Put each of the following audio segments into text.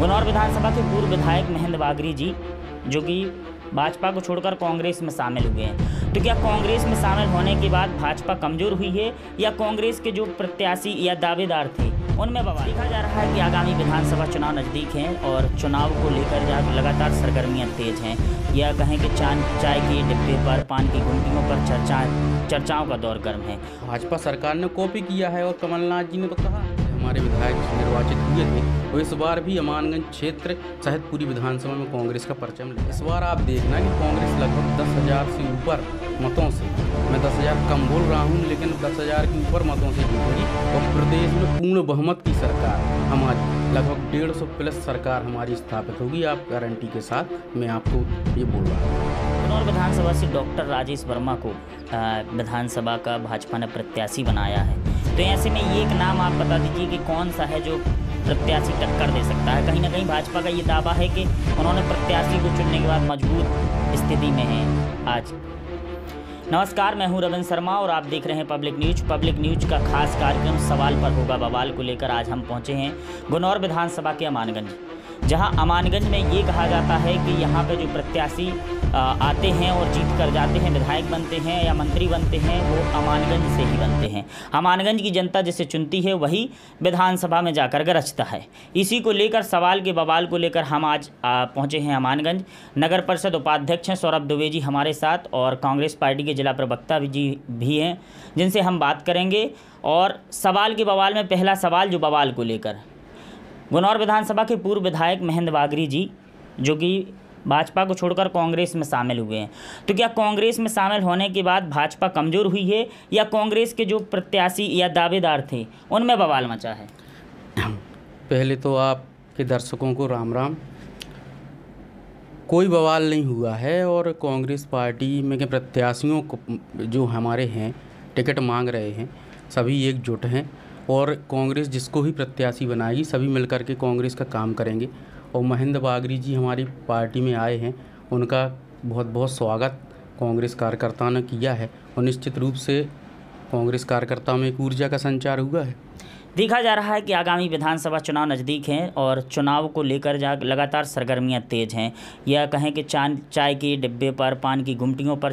गुनौर विधानसभा के पूर्व विधायक महेंद्र बागरी जी, जो कि भाजपा को छोड़कर कांग्रेस में शामिल हुए हैं, तो क्या कांग्रेस में शामिल होने के बाद भाजपा कमजोर हुई है या कांग्रेस के जो प्रत्याशी या दावेदार थे उनमें बवाल? देखा जा रहा है कि आगामी विधानसभा चुनाव नज़दीक हैं और चुनाव को लेकर लगातार सरगर्मियां तेज हैं, या कहें कि चाय के डिब्बे पर, पान की घुमटियों पर चर्चाओं का दौर गर्म है। भाजपा सरकार ने कॉपी किया है और कमलनाथ जी ने तो कहा हमारे विधायक निर्वाचित हुए थे वो इस बार भी अमानगंज क्षेत्र सहित पूरी विधानसभा में कांग्रेस का परचम ले। इस बार आप देखना कि कांग्रेस लगभग 10,000 से ऊपर मतों से, मैं 10,000 कम बोल रहा हूं, लेकिन 10,000 के ऊपर मतों से जीतेगी और प्रदेश में पूर्ण बहुमत की सरकार हमारी, लगभग 150 प्लस सरकार हमारी स्थापित होगी। आप गारंटी के साथ मैं आपको ये बोल रहा हूँ। गुनौर विधानसभा से डॉक्टर राजेश वर्मा को विधानसभा का भाजपा ने प्रत्याशी बनाया है, तो ऐसे में ये एक नाम आप बता दीजिए कि कौन सा है जो प्रत्याशी टक्कर दे सकता है। कहीं ना कहीं भाजपा का ये दावा है कि उन्होंने प्रत्याशी को चुनने के बाद मजबूत स्थिति में है आज। नमस्कार, मैं हूं रविंद्र शर्मा और आप देख रहे हैं पब्लिक न्यूज का खास कार्यक्रम सवाल पर होगा बवाल को लेकर आज हम पहुंचे हैं गुनौर विधानसभा के अमानगंज, जहां अमानगंज में ये कहा जाता है कि यहां पे जो प्रत्याशी आते हैं और जीत कर जाते हैं, विधायक बनते हैं या मंत्री बनते हैं, वो अमानगंज से ही बनते हैं। अमानगंज की जनता जिसे चुनती है वही विधानसभा में जाकर गरजता है। इसी को लेकर सवाल के बवाल को लेकर हम आज पहुंचे हैं अमानगंज। नगर परिषद उपाध्यक्ष हैं सौरभ दुबे जी हमारे साथ और कांग्रेस पार्टी के जिला प्रवक्ता जी भी हैं, जिनसे हम बात करेंगे। और सवाल के बवाल में पहला सवाल जो बवाल को लेकर, गुनौर विधानसभा के पूर्व विधायक महेंद्र बागरी जी, जो कि भाजपा को छोड़कर कांग्रेस में शामिल हुए हैं, तो क्या कांग्रेस में शामिल होने के बाद भाजपा कमज़ोर हुई है या कांग्रेस के जो प्रत्याशी या दावेदार थे उनमें बवाल मचा है? पहले तो आपके दर्शकों को राम राम। कोई बवाल नहीं हुआ है और कांग्रेस पार्टी में के प्रत्याशियों को जो हमारे हैं टिकट मांग रहे हैं सभी एकजुट हैं और कांग्रेस जिसको भी प्रत्याशी बनाएगी सभी मिलकर के कांग्रेस का काम करेंगे। और महेंद्र बागरी जी हमारी पार्टी में आए हैं, उनका बहुत बहुत स्वागत कांग्रेस कार्यकर्ताओं ने किया है और निश्चित रूप से कांग्रेस कार्यकर्ताओं में एक ऊर्जा का संचार हुआ है। देखा जा रहा है कि आगामी विधानसभा चुनाव नज़दीक हैं और चुनाव को लेकर लगातार सरगर्मियां तेज हैं, या कहें कि चाय के डिब्बे पर, पान की घुमटियों पर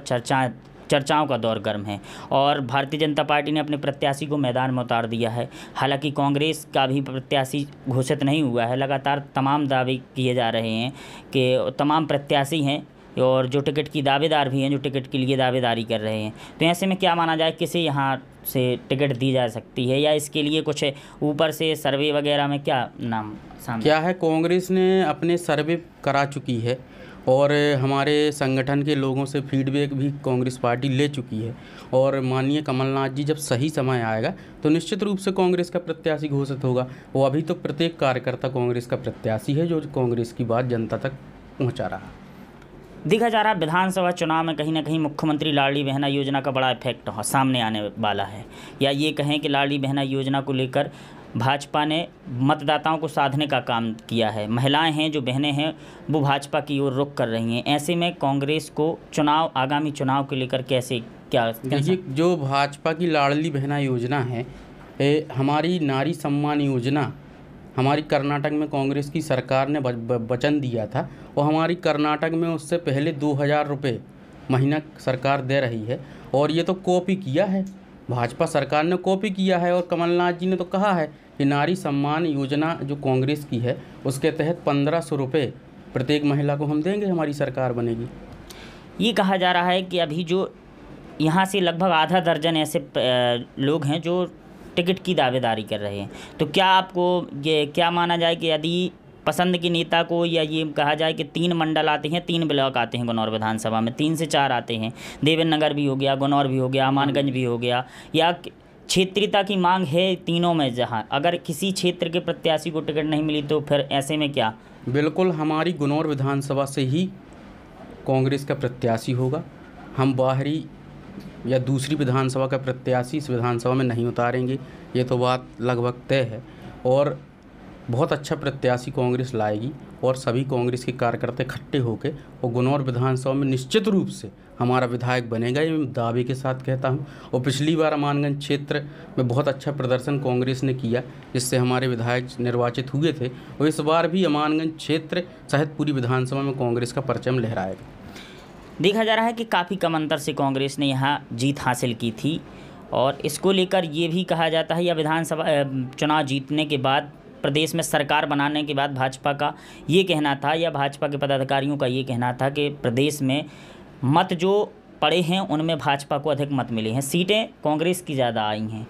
चर्चाओं का दौर गर्म है और भारतीय जनता पार्टी ने अपने प्रत्याशी को मैदान में उतार दिया है। हालांकि कांग्रेस का भी प्रत्याशी घोषित नहीं हुआ है। लगातार तमाम दावे किए जा रहे हैं कि तमाम प्रत्याशी हैं और जो टिकट की दावेदार भी हैं, जो टिकट के लिए दावेदारी कर रहे हैं। तो ऐसे में क्या माना जाए, किसे यहाँ से टिकट दी जा सकती है या इसके लिए कुछ ऊपर से सर्वे वगैरह में क्या नाम सामने क्या है? कांग्रेस ने अपने सर्वे करा चुकी है और हमारे संगठन के लोगों से फीडबैक भी कांग्रेस पार्टी ले चुकी है और माननीय कमलनाथ जी जब सही समय आएगा तो निश्चित रूप से कांग्रेस का प्रत्याशी घोषित होगा। वो अभी तो प्रत्येक कार्यकर्ता कांग्रेस का प्रत्याशी है जो कांग्रेस की बात जनता तक पहुंचा रहा है। देखा जा रहा है विधानसभा चुनाव में कहीं ना कहीं मुख्यमंत्री लाडली बहना योजना का बड़ा इफेक्ट सामने आने वाला है, या ये कहें कि लाडली बहना योजना को लेकर भाजपा ने मतदाताओं को साधने का काम किया है। महिलाएं हैं, जो बहनें हैं, वो भाजपा की ओर रुख कर रही हैं। ऐसे में कांग्रेस को आगामी चुनाव को लेकर कैसे क्या देखिए, जो भाजपा की लाडली बहना योजना है, हमारी नारी सम्मान योजना हमारी कर्नाटक में कांग्रेस की सरकार ने वचन दिया था और हमारी कर्नाटक में उससे पहले 2,000 रुपये महीना सरकार दे रही है और ये तो कॉपी किया है, भाजपा सरकार ने कॉपी किया है। और कमलनाथ जी ने तो कहा है कि नारी सम्मान योजना जो कांग्रेस की है उसके तहत 1,500 रुपये प्रत्येक महिला को हम देंगे, हमारी सरकार बनेगी। ये कहा जा रहा है कि अभी जो यहाँ से लगभग आधा दर्जन ऐसे लोग हैं जो टिकट की दावेदारी कर रहे हैं, तो क्या आपको ये क्या माना जाए कि यदि पसंद के नेता को, या ये कहा जाए कि 3 मंडल आते हैं, 3 ब्लॉक आते हैं गुनौर विधानसभा में, 3 से 4 आते हैं, देवेंद्र नगर भी हो गया, गुनौर भी हो गया, अमानगंज भी हो गया, या क्षेत्रीयता की मांग है तीनों में, जहां अगर किसी क्षेत्र के प्रत्याशी को टिकट नहीं मिली तो फिर ऐसे में क्या? बिल्कुल, हमारी गुनौर विधानसभा से ही कांग्रेस का प्रत्याशी होगा। हम बाहरी या दूसरी विधानसभा का प्रत्याशी इस विधानसभा में नहीं उतारेंगे, ये तो बात लगभग तय है। और बहुत अच्छा प्रत्याशी कांग्रेस लाएगी और सभी कांग्रेस के कार्यकर्ता इकट्ठे होकर और गुनौर विधानसभा में निश्चित रूप से हमारा विधायक बनेगा, ये मैं दावे के साथ कहता हूं। और पिछली बार अमानगंज क्षेत्र में बहुत अच्छा प्रदर्शन कांग्रेस ने किया, जिससे हमारे विधायक निर्वाचित हुए थे, और इस बार भी अमानगंज क्षेत्र सहित पूरी विधानसभा में कांग्रेस का परचम लहराएगा। देखा जा रहा है कि काफ़ी कम अंतर से कांग्रेस ने यहाँ जीत हासिल की थी, और इसको लेकर ये भी कहा जाता है, या विधानसभा चुनाव जीतने के बाद प्रदेश में सरकार बनाने के बाद भाजपा का ये कहना था, या भाजपा के पदाधिकारियों का ये कहना था कि प्रदेश में मत जो पड़े हैं उनमें भाजपा को अधिक मत मिले हैं, सीटें कांग्रेस की ज़्यादा आई हैं।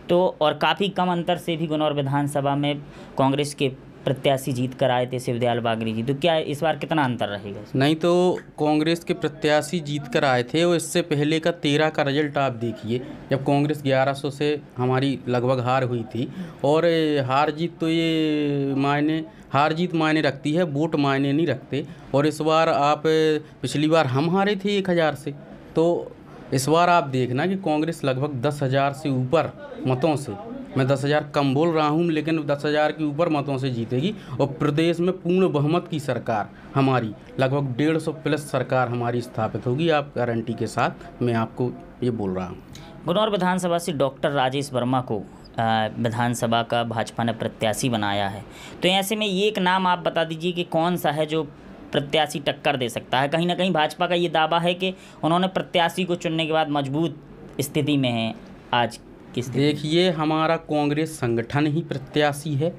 तो और काफ़ी कम अंतर से भी गुनौर विधानसभा में कांग्रेस के प्रत्याशी जीत कर आए थे, शिवदयाल बागरी जी। तो क्या इस बार कितना अंतर रहेगा? नहीं तो कांग्रेस के प्रत्याशी जीत कर आए थे, और इससे पहले का 13 का रिजल्ट आप देखिए, जब कांग्रेस 1100 से हमारी लगभग हार हुई थी। और हार जीत तो ये हार जीत मायने रखती है, वोट मायने नहीं रखते। और इस बार आप पिछली बार हम हारे थे 1000 से, तो इस बार आप देखना कि कांग्रेस लगभग 10,000 से ऊपर मतों से, मैं 10,000 कम बोल रहा हूँ लेकिन 10,000 के ऊपर मतों से जीतेगी, और प्रदेश में पूर्ण बहुमत की सरकार हमारी, लगभग 150 प्लस सरकार हमारी स्थापित होगी। आप गारंटी के साथ मैं आपको ये बोल रहा हूँ। गुनौर विधानसभा से डॉक्टर राजेश वर्मा को विधानसभा का भाजपा ने प्रत्याशी बनाया है, तो ऐसे में ये एक नाम आप बता दीजिए कि कौन सा है जो प्रत्याशी टक्कर दे सकता है। कहीं ना कहीं भाजपा का ये दावा है कि उन्होंने प्रत्याशी को चुनने के बाद मजबूत स्थिति में है। आज किस देखिए, हमारा कांग्रेस संगठन ही प्रत्याशी है,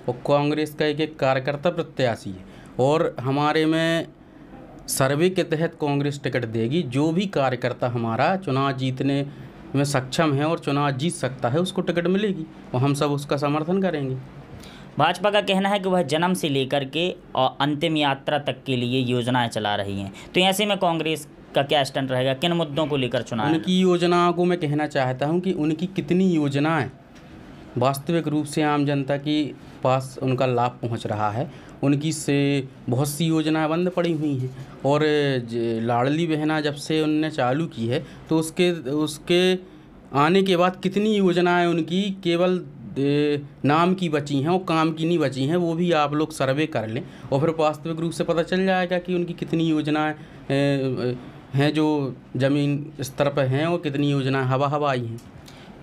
और कांग्रेस का एक एक कार्यकर्ता प्रत्याशी है, और हमारे में सर्वे के तहत कांग्रेस टिकट देगी। जो भी कार्यकर्ता हमारा चुनाव जीतने में सक्षम है और चुनाव जीत सकता है, उसको टिकट मिलेगी, और हम सब उसका समर्थन करेंगे। भाजपा का कहना है कि वह जन्म से लेकर के और अंतिम यात्रा तक के लिए योजनाएं चला रही हैं, तो ऐसे में कांग्रेस का क्या स्टैंड रहेगा, किन मुद्दों को लेकर चुनाव? उनकी योजनाओं को मैं कहना चाहता हूं कि उनकी कितनी योजनाएं वास्तविक रूप से आम जनता के पास उनका लाभ पहुंच रहा है। उनकी से बहुत सी योजनाएं बंद पड़ी हुई हैं, और लाडली बहना जब से उनने चालू की है, तो उसके आने के बाद कितनी योजनाएं उनकी केवल नाम की बची हैं और काम की नहीं बची हैं, वो भी आप लोग सर्वे कर लें, और फिर वास्तविक रूप से पता चल जाएगा कि उनकी कितनी योजनाएं हैं जो ज़मीन स्तर पर हैं, और कितनी योजनाएं हवा आई हैं।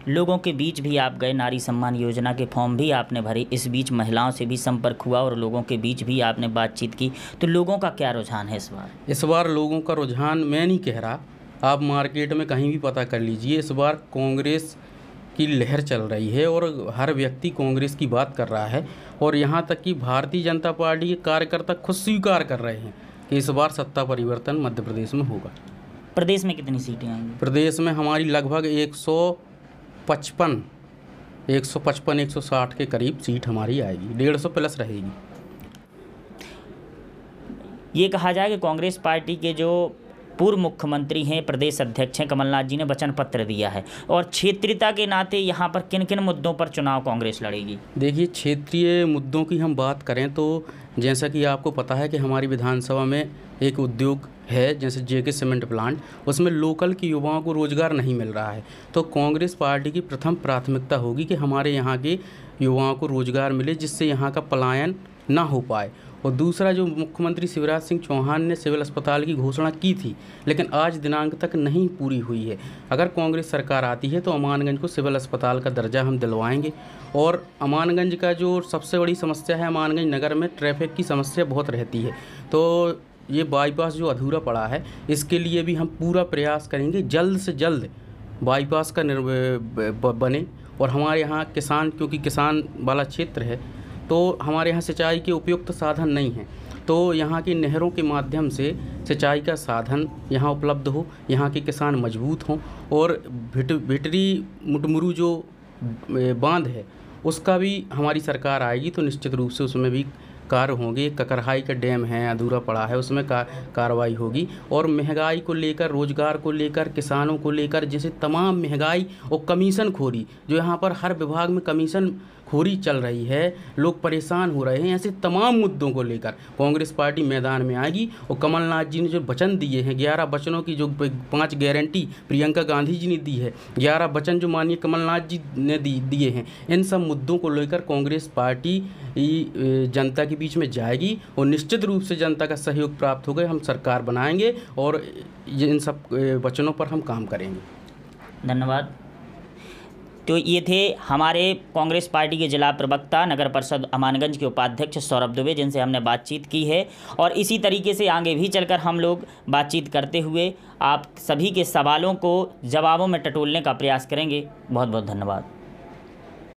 लोगों के बीच भी आप गए, नारी सम्मान योजना के फॉर्म भी आपने भरे, इस बीच महिलाओं से भी संपर्क हुआ और लोगों के बीच भी आपने बातचीत की, तो लोगों का क्या रुझान है इस बार? इस बार लोगों का रुझान मैं नहीं कह रहा, आप मार्केट में कहीं भी पता कर लीजिए, इस बार कांग्रेस की लहर चल रही है, और हर व्यक्ति कांग्रेस की बात कर रहा है, और यहाँ तक कि भारतीय जनता पार्टी के कार्यकर्ता खुद स्वीकार कर रहे हैं कि इस बार सत्ता परिवर्तन मध्य प्रदेश में होगा। प्रदेश में कितनी सीटें आएंगी? प्रदेश में हमारी लगभग 155-160 के करीब सीट हमारी आएगी, 150 प्लस रहेगी। ये कहा जाए कि कांग्रेस पार्टी के जो पूर्व मुख्यमंत्री हैं, प्रदेश अध्यक्ष हैं कमलनाथ जी ने वचन पत्र दिया है, और क्षेत्रीयता के नाते यहाँ पर किन किन मुद्दों पर चुनाव कांग्रेस लड़ेगी? देखिए, क्षेत्रीय मुद्दों की हम बात करें तो जैसा कि आपको पता है कि हमारी विधानसभा में एक उद्योग है, जैसे जेके सीमेंट प्लांट, उसमें लोकल के युवाओं को रोज़गार नहीं मिल रहा है, तो कांग्रेस पार्टी की प्रथम प्राथमिकता होगी कि हमारे यहाँ के युवाओं को रोज़गार मिले, जिससे यहाँ का पलायन ना हो पाए। और दूसरा, जो मुख्यमंत्री शिवराज सिंह चौहान ने सिविल अस्पताल की घोषणा की थी, लेकिन आज दिनांक तक नहीं पूरी हुई है। अगर कांग्रेस सरकार आती है तो अमानगंज को सिविल अस्पताल का दर्जा हम दिलवाएंगे। और अमानगंज का जो सबसे बड़ी समस्या है, अमानगंज नगर में ट्रैफिक की समस्या बहुत रहती है, तो ये बाईपास जो अधूरा पड़ा है, इसके लिए भी हम पूरा प्रयास करेंगे जल्द से जल्द बाईपास का बने। और हमारे यहाँ किसान, क्योंकि किसान वाला क्षेत्र है, तो हमारे यहाँ सिंचाई के उपयुक्त साधन नहीं हैं, तो यहाँ की नहरों के माध्यम से सिंचाई का साधन यहाँ उपलब्ध हो, यहाँ के किसान मजबूत हों, और भिटरी मुटमुरू जो बांध है उसका भी हमारी सरकार आएगी तो निश्चित रूप से उसमें भी कार्य होंगे। ककरहाई का डैम है, अधूरा पड़ा है, उसमें कार्रवाई होगी। और महंगाई को लेकर, रोजगार को लेकर, किसानों को लेकर, जैसे तमाम महंगाई और कमीशन खोरी, जो यहाँ पर हर विभाग में कमीशन खोरी चल रही है, लोग परेशान हो रहे हैं, ऐसे तमाम मुद्दों को लेकर कांग्रेस पार्टी मैदान में आएगी। और कमलनाथ जी ने जो वचन दिए हैं, 11 वचनों की जो 5 गारंटी प्रियंका गांधी जी ने दी है, 11 वचन जो माननीय कमलनाथ जी ने दिए हैं, इन सब मुद्दों को लेकर कांग्रेस पार्टी जनता के बीच में जाएगी और निश्चित रूप से जनता का सहयोग प्राप्त हो गए हम सरकार बनाएंगे और इन सब वचनों पर हम काम करेंगे। धन्यवाद। तो ये थे हमारे कांग्रेस पार्टी के जिला प्रवक्ता नगर परिषद अमानगंज के उपाध्यक्ष सौरभ दुबे, जिनसे हमने बातचीत की है और इसी तरीके से आगे भी चलकर हम लोग बातचीत करते हुए आप सभी के सवालों को जवाबों में टटोलने का प्रयास करेंगे। बहुत बहुत धन्यवाद।